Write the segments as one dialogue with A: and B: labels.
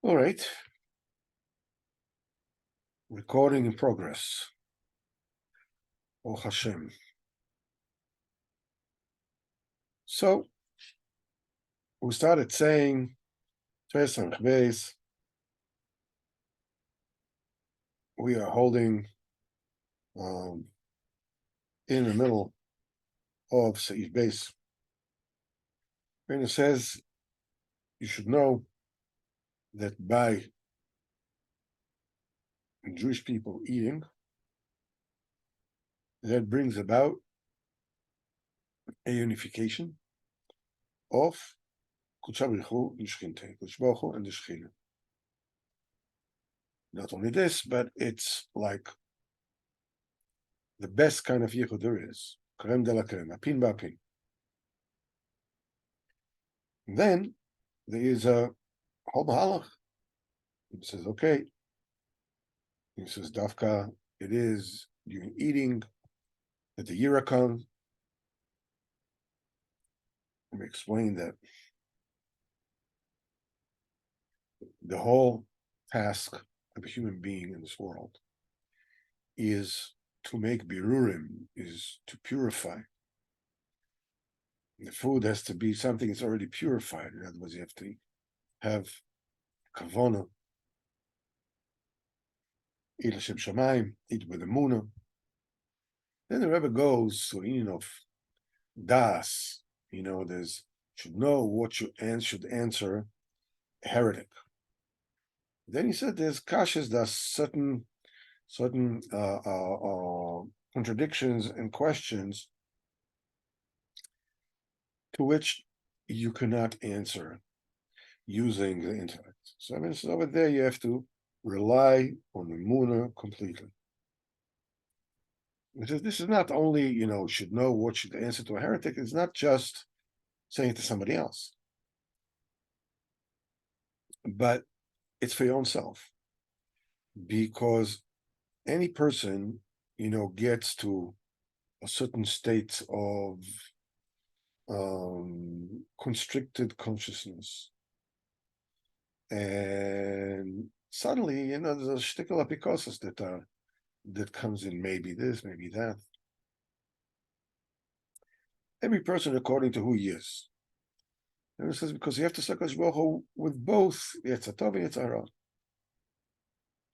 A: All right. Recording in progress. Oh Hashem. So we started saying, we are holding in the middle of Seif base. And it says, you should know that by Jewish people eating, that brings about a unification of Kudsha Baruch Hu and Shechinte, Kudsha Baruch Hu and the Shechina. Not only this, but it's like the best kind of yichud there is, creme de la creme, apin ba'apin. And then there is a whole mahalach. He says, okay. He says, Dafka, it is during eating that the yira comes. Let me explain that the whole task of a human being in this world is to make birurim, is to purify. The food has to be something that's already purified. In other words, you have to have kavana, eat l'shem shamayim, eat with the muna. Then the Rebbe goes to of das. There's should know what you should answer a heretic. Then he said there's kashas, there's certain contradictions and questions to which you cannot answer using the intellect. So so over there you have to rely on the Muna completely. This is not only, should know what should answer to a heretic. It's not just saying it to somebody else, but it's for your own self. Because any person, gets to a certain state of constricted consciousness, and suddenly, there's a shtickle apikosis that comes in, maybe this, maybe that. Every person according to who he is. And it says, because you have to suckle Baruch Hu with both Yetzer Tov and Yetzer Hara.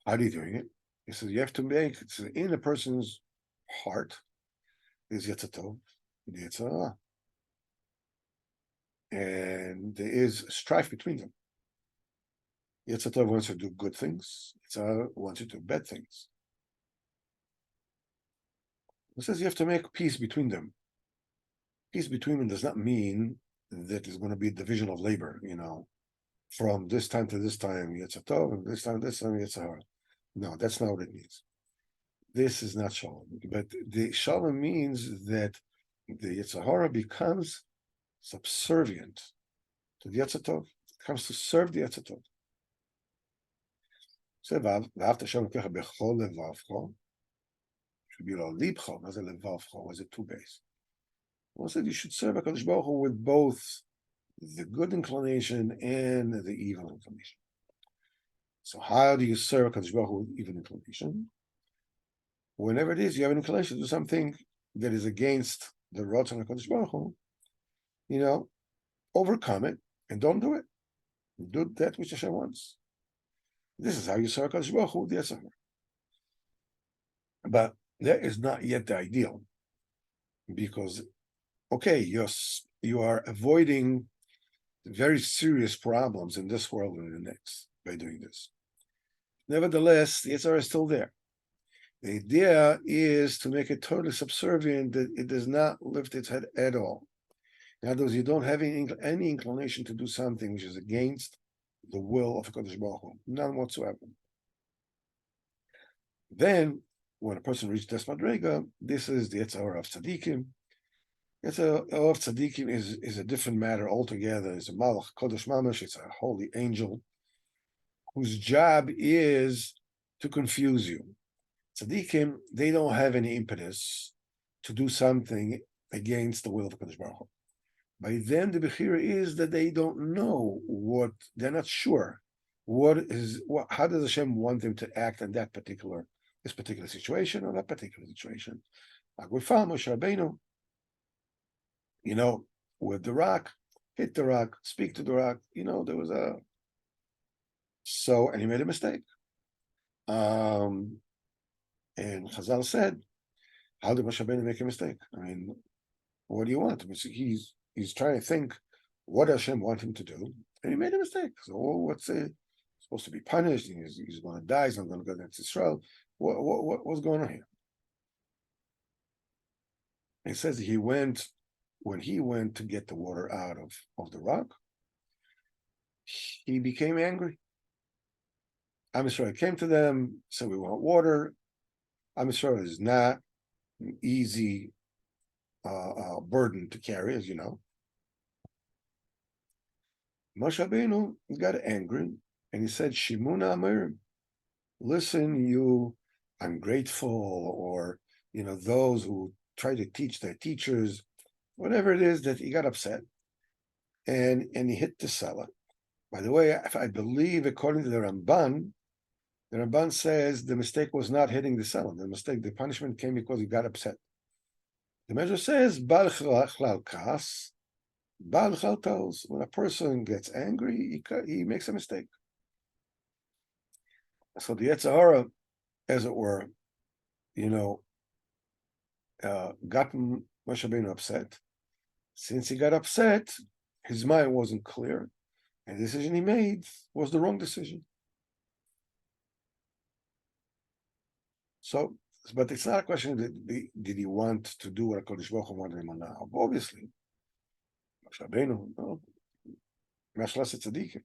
A: How are you doing it? He says you have to make it's in a person's heart is Yetzer Tov and Yetzer Hara. And there is strife between them. Yetzer Tov wants to do good things. Yetzer Hara wants to do bad things. It says you have to make peace between them. Peace between them does not mean that there's going to be a division of labor, from this time to this time, Yetzer Tov, and this time, Yetzer Hara. No, that's not what it means. This is not Shalom. But the Shalom means that the Yetzer Hara becomes subservient to the Yetzer Tov. It comes to serve the Yetzer Tov. So, V'ahavta Hashem Elokecha b'chol levavcho, should be lo libcho. What is levavcho? Was it two base? Well, said you should serve HaKadosh Baruch Hu with both the good inclination and the evil inclination. So how do you serve HaKadosh Baruch Hu with evil inclination? Whenever it is you have an inclination to do something that is against the Ratzon HaKadosh Baruch Hu, overcome it and don't do it. Do that which Hashem wants. This is how you serve HaKadosh Baruch Hu with Yetzer Hara. But that is not yet the ideal, because okay, you are avoiding very serious problems in this world and the next by doing this. Nevertheless, the Yetzer Hara is still there. The idea is to make it totally subservient, that it does not lift its head at all. In other words, you don't have any inclination to do something which is against the will of HaKadosh Baruch Hu, none whatsoever. Then, when a person reaches Des Madrega, this is the Yetzer Hara of Tzadikim. Yetzer Hara of Tzadikim is a different matter altogether. It's a Malach Kodesh Mamash, it's a holy angel whose job is to confuse you. Tzadikim, they don't have any impetus to do something against the will of HaKadosh Baruch Hu. By them, the Bechira is that they don't know they're not sure how does Hashem want him to act in this particular situation or that particular situation? Like we found Moshe Rabbeinu, with the rock, hit the rock, speak to the rock. There was and he made a mistake. And Chazal said, how did Moshe Rabbeinu make a mistake? I mean, what do you want? He's trying to think what Hashem want him to do, and he made a mistake. So what's supposed to be punished? He's going to die. He's not going to go to Israel. What's going on here? It says when he went to get the water out of the rock, he became angry. Am Yisrael came to them, said, we want water. Am Yisrael is not an easy burden to carry, as you know. Moshe Rabbeinu got angry, and he said, Shimuna Amir, listen, you ungrateful, or those who try to teach their teachers, whatever it is, that he got upset, and he hit the seller. By the way, I believe, according to the Ramban says the mistake was not hitting the seller. The punishment came because he got upset. The measure says, Bal chlal kas, Bal chal tos. When a person gets angry, he makes a mistake. So the Yetzer Hara, as it were, got Moshe Rabbeinu upset. Since he got upset, his mind wasn't clear, and the decision he made was the wrong decision. So, but it's not a question did he want to do what HaKadosh Baruch Hu wanted him now. Obviously, Moshe Rabbeinu, Mashlas Tzadikim.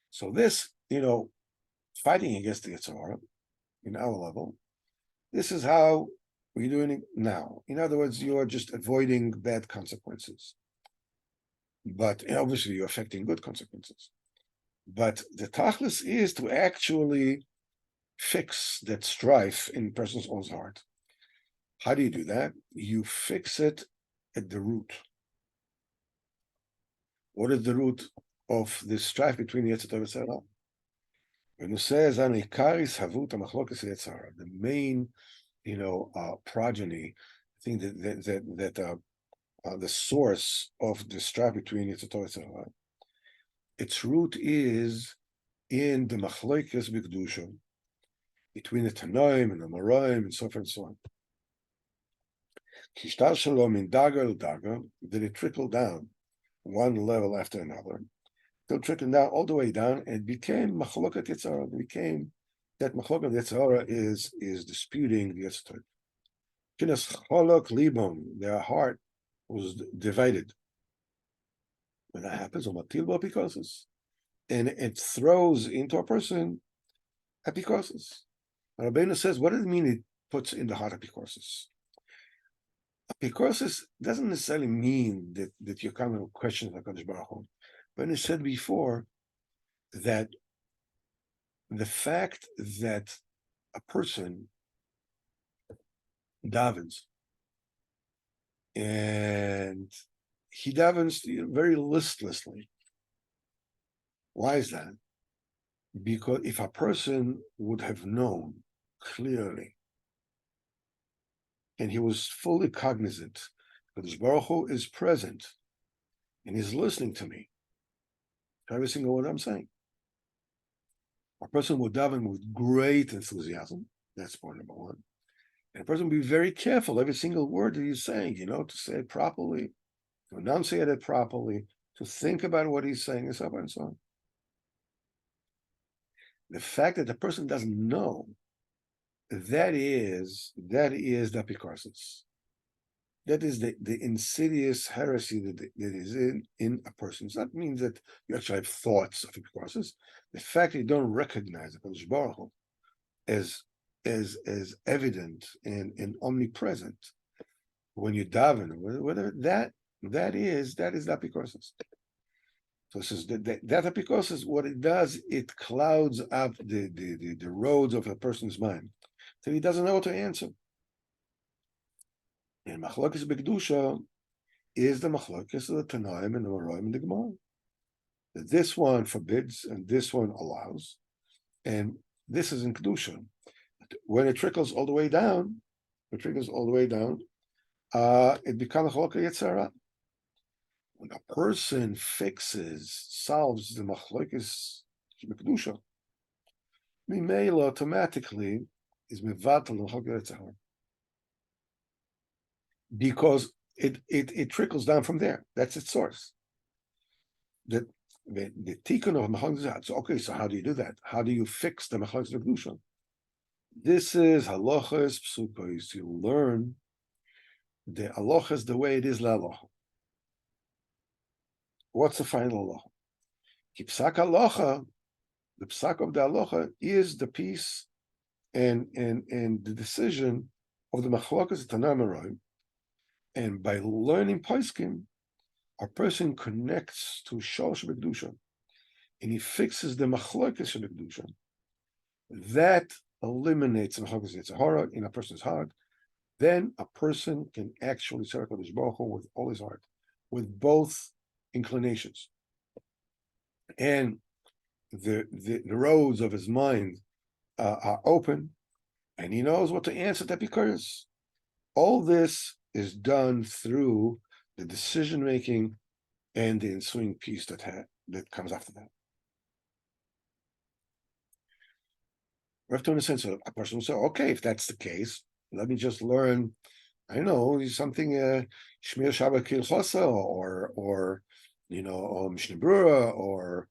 A: So this, fighting against the Yetzer Hara, in our level, this is how we're doing it now. In other words, you are just avoiding bad consequences. But obviously, you're affecting good consequences. But the tachlis is to actually fix that strife in a person's own heart. How do you do that? You fix it at the root. What is the root of this strife between Yetzer Tov and Yetzer Hara? When it says, the main, progeny, I think that the source of the strife between Yetzer Tov and Yetzer Hara, its root is in the machlokes b'kedusha between the Tanoim and the Moraim and so forth and so on. Kishtar shalom in daga daga, that it trickled down one level after another, till trickling down all the way down, and it became machloket Yetzer Hara. It became that machloket Yetzer Hara is disputing the Yetzer Tov. Kinas cholok libom, their heart was divided. When that happens, and it throws into a person apikosis. Rabbeinu says, what does it mean it puts in the heart apikosis? Apikosis doesn't necessarily mean that you're coming with questions like HaKadosh Baruch Hu. But it said before that the fact that a person davens, and he davens very listlessly. Why is that? Because if a person would have known clearly, and he was fully cognizant that His Baruch Hu is present and he's listening to me, every single word I'm saying, a person would daven with great enthusiasm. That's point number one. And a person would be very careful every single word that he's saying, to say it properly, to enunciate it properly, to think about what he's saying, and so on and so on. The fact that the person doesn't know, that is the apikorsis. That is the insidious heresy that is in a person. It does not mean that you actually have thoughts of apikorsis. The fact that you don't recognize the HaKadosh Baruch Hu as evident and omnipresent when you daven, whatever that is the apikorsis. So it says that apikosis, what it does, it clouds up the roads of a person's mind, so he doesn't know what to answer. And machlokes b'kedusha is the machlokes of the Tanaim and the Moraim and the Gemara. This one forbids and this one allows, and this is in kedusha. When it trickles all the way down, it becomes a chalaka yetzara. When a person solves the machlokes kedusha, mimela automatically is mevatel the chalaka yetzara, because it trickles down from there. That's its source. The tikkun of machlokes. So okay, so how do you do that? How do you fix the machlokes kedusha? This is halachas psukos. You learn the halachas the way it is la'alocha. What's the final halacha? Kipsak halacha, the psak of the halacha is the piece and the decision of the machlokas Tanaim. And by learning poskim, a person connects to shalosh b'kedusha, and he fixes the machlokas b'kedusha. That eliminates the machlokas yitzhara in a person's heart. Then a person can actually serve Kadosh Baruch Hu with all his heart, with both inclinations, and the roads of his mind are open, and he knows what to answer that, because all this is done through the decision making and the ensuing peace that comes after that. We have to understand. So a person will say, okay, if that's the case, let me just learn, I don't know, something Shmir Shabbat Kilchosa, or Mishnah Brura, or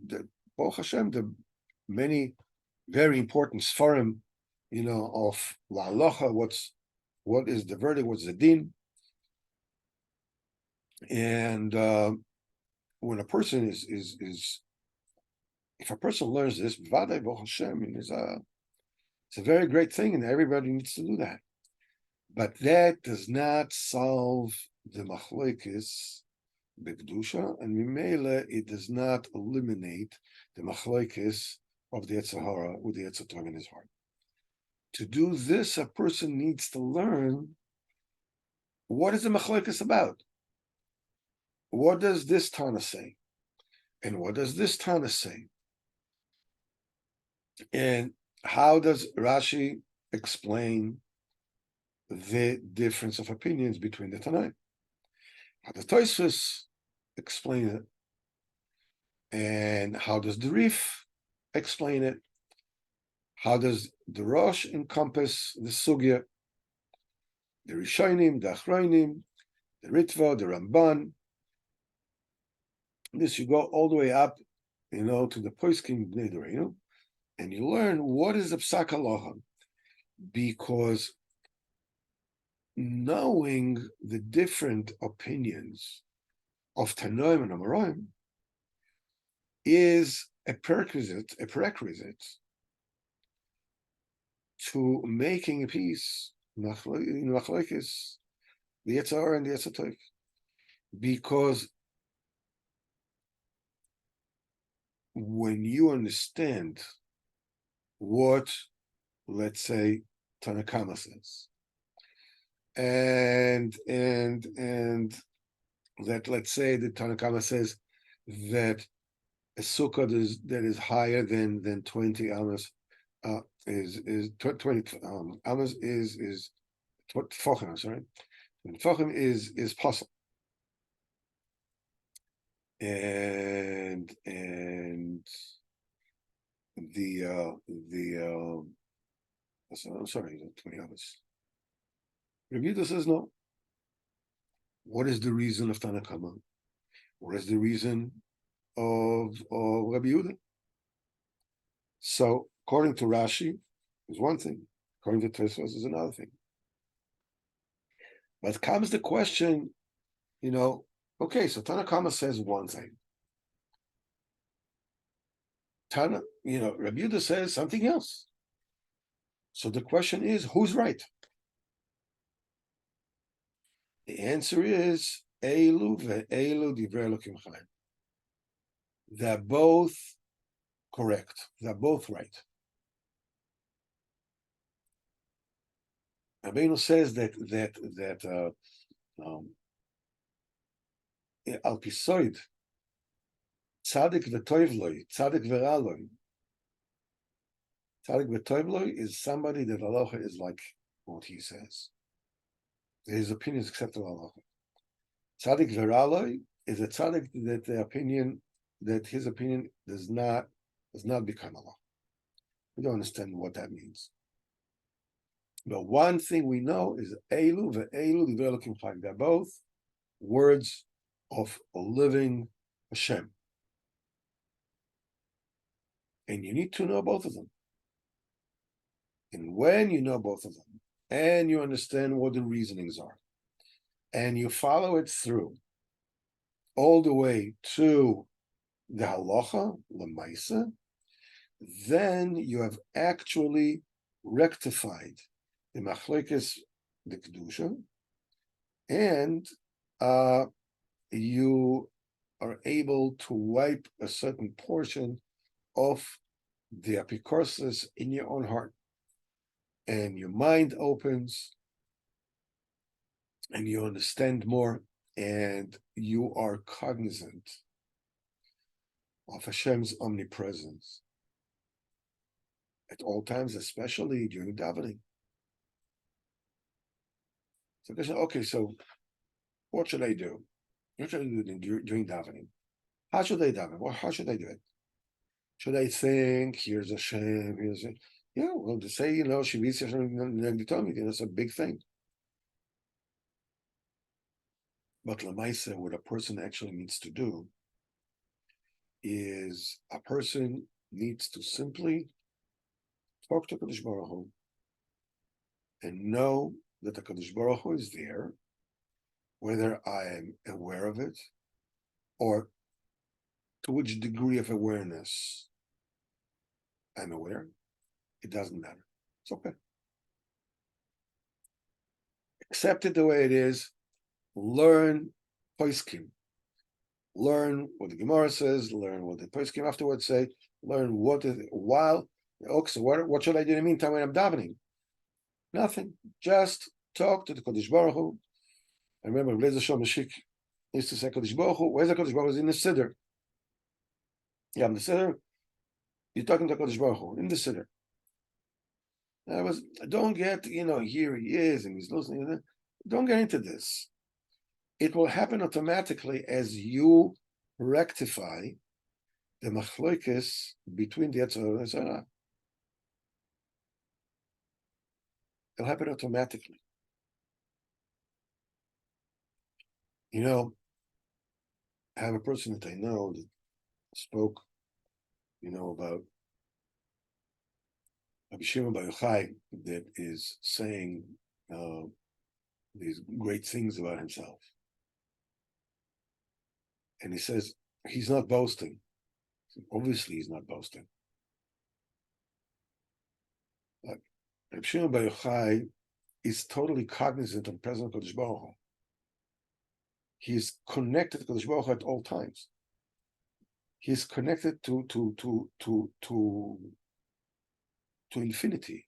A: the Baruch Hashem, the many very important Sfarim, of La'alocha, what is the verdict, what's the din. And when a person is if a person learns this, V'adai Baruch Hashem, it's a very great thing, and everybody needs to do that. But that does not solve the machlokes b'kedusha, and mimele it does not eliminate the machlokes of the Yetzer Hara with the Yetzer Tov in his heart. To do this, a person needs to learn what is the machlokes about. What does this Tana say, and what does this Tana say, and how does Rashi explain the difference of opinions between the Tanaim? How does Tosfos explain it? And how does the Rif explain it? How does the Rosh encompass the Sugya? The Rishonim, the Achronim, the Ritva, the Ramban. This you go all the way up, to the Poskim Bnei Doreinu, and you learn what is the Psak Halacha, because knowing the different opinions of Tanoim and Amoraim is a prerequisite to making a peace, machlokes, the Yetzer Hara and the Yetzer Tov, because when you understand what, let's say, Tanakama says, and that, let's say, the Tanakama says that a sukkah that is higher than 20 amas is 20 amas is tfachim. Sorry, tfachim is possible, and the I'm sorry, 20 amas. Rabbi Yehuda says no. What is the reason of Tanakama? What is the reason of Rabbi Yehuda? So, according to Rashi, is one thing. According to Tosfos, is another thing. But comes the question, okay, so Tanakama says one thing. Rabbi Yehuda says something else. So the question is, who's right? The answer is Eilu ve'Eilu divrei Elokim Chaim. They're both correct. They're both right. Rabbeinu says that Al Pisoid, Tzadik v'toivloi, tzadik v'raloi. Tzadik v'toivloi is somebody that halacha is like what he says. His opinion is accepted halacha. Tzadik v'raloi is a tzadik that his opinion does not become halacha. We don't understand what that means. But one thing we know is Elu ve'elu divrei Elokim chai. They're both words of a living Hashem. And you need to know both of them. And when you know both of them, and you understand what the reasonings are, and you follow it through all the way to the halacha, l'maisa, then you have actually rectified the machlekes, the kedusha, and you are able to wipe a certain portion of the apikorsis in your own heart, and your mind opens, and you understand more, and you are cognizant of Hashem's omnipresence at all times, especially during davening. So they say, okay, so what should I do? What should I do during davening? How should I daven? Well, how should I do it? Should I think, here's Hashem, here's a... Yeah, well, to say, Shivitz Hashem, that's a big thing. But Lamaisa, what a person actually needs to do is a person needs to simply talk to Kadosh Baruch Hu and know that the Kadosh Baruch Hu is there, whether I am aware of it or to which degree of awareness I'm aware, it doesn't matter. It's okay. Accept it the way it is. Learn Poiskim. Learn what the Gemara says, learn what the Poiskim afterwards say, learn what is while. Okay, so what should I do in the meantime when I'm davening? Nothing. Just talk to the Kodesh Baruch Hu. I remember Blazer Shom Mashik used to say Kodesh Baruch Hu. Where's the Kodesh Baruch Hu? In the Siddur. Yeah, in the Siddur. You're talking to Kodesh Baruch Hu in the Siddur. Don't get, here he is and he's listening. Don't get into this. It will happen automatically as you rectify the machlokes between the Yetzer Hara and Sarah. It'll happen automatically. I have a person that I know that spoke, about Rabbi Shimon Bar Yochai, that is saying these great things about himself. And he says he's not boasting. Obviously, he's not boasting. But Rabbi Shimon Bar Yochai is totally cognizant of the presence of Kodesh Baruch Hu. He's connected to Kodesh Baruch Hu at all times. He's connected to infinity,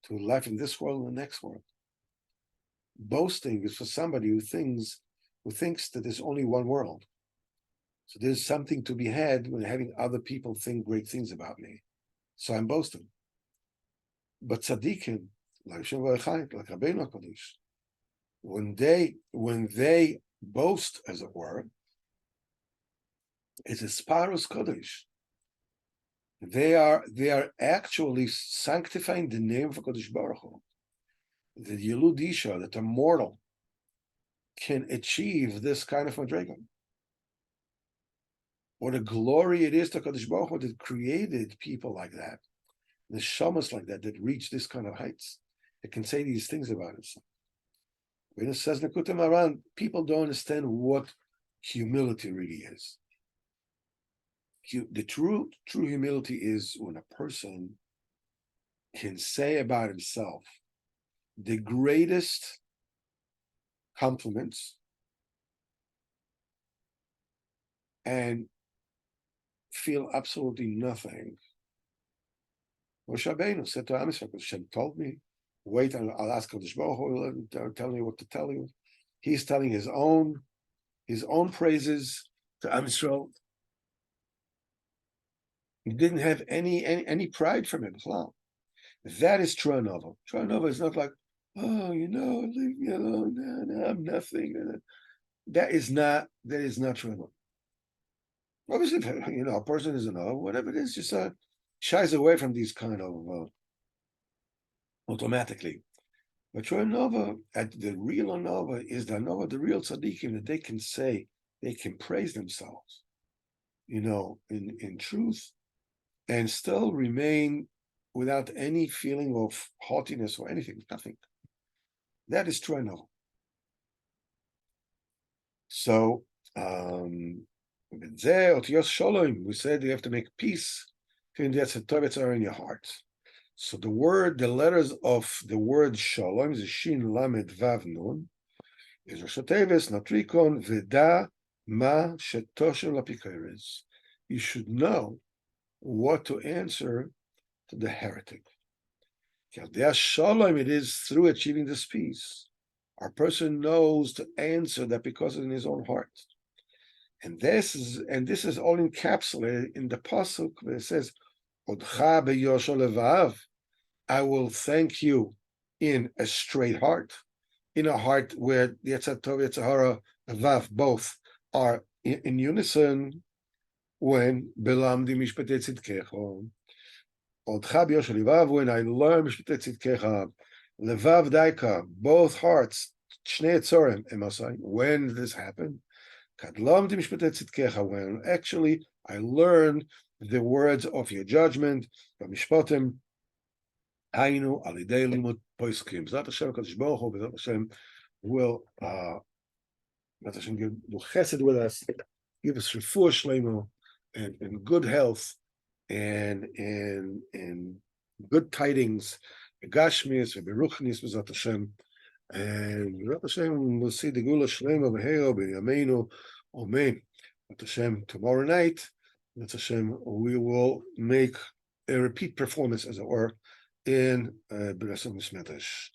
A: to life in this world and the next world. Boasting is for somebody who thinks that there's only one world. So there's something to be had when having other people think great things about me. So I'm boasting. But tzaddikim, like Shem Vaychai, like Rabbeinu HaKadosh, when they boast, as it were, it's a sparus kodesh. They are actually sanctifying the name of Kodesh Baruch Hu. The Yelud Isha, that a mortal can achieve this kind of madrega. What a glory it is to Kodesh Baruch Hu that created people like that, the shamas like that reach this kind of heights. It can say these things about himself. When it says Likutey Moharan, people don't understand what humility really is. The true humility is when a person can say about himself the greatest compliments and feel absolutely nothing. Moshe Rabbeinu said to Am Yisrael, Hashem told me, wait, I'll ask Kodesh Baruch Hu, tell me what to tell you. He's telling his own praises, to Am Yisrael. He didn't have any pride from it. That is true Nova. True Nova is not like, oh, leave me alone. No, I'm nothing. That is not true Nova. Obviously, a person is whatever it is, just shies away from these kind of automatically. But true Nova, at the real Nova is the Nova, the real tzaddikim, that they can say, they can praise themselves, in truth, and still remain without any feeling of haughtiness or anything, nothing. That is true Nova. So, we said you have to make peace in your heart. So the letters of the word Shalom is Shin Lamed Vav Nun, is Rosh Teves Natrikon Veda Ma Shetoshem Lapikeres. You should know what to answer to the heretic. Shalom, it is through achieving this peace. Our person knows to answer that because in his own heart. And this is all encapsulated in the pasuk where it says, Odcha beyosho levav, I will thank you in a straight heart, in a heart where the Yetzer Tov, Yetzer Hara, Vav, both are in unison. When belamdi mishpatei tzidkecha, Odcha beyosho levav, when I learn mishpatei tzidkecha, levav daika, both hearts, Shnei Tzorim, Emasai, when this happened, when actually I learned the words of your judgment, Mishpatim, Hainu, Alidei Limud Poiskim. Zat Hashem, Kadosh Baruch Hu, Zat Hashem will do chesed with us, give us refuah shleimo and good health and good tidings, Gashmis, Beruchnis, Zat Hashem. And Zat Hashem will see the Gula Shleima V'Heo B'Yameinu. Amen. Zat Hashem, tomorrow night, Zat Hashem, we will make a repeat performance, as it were, in B'Rasam Mismetesh.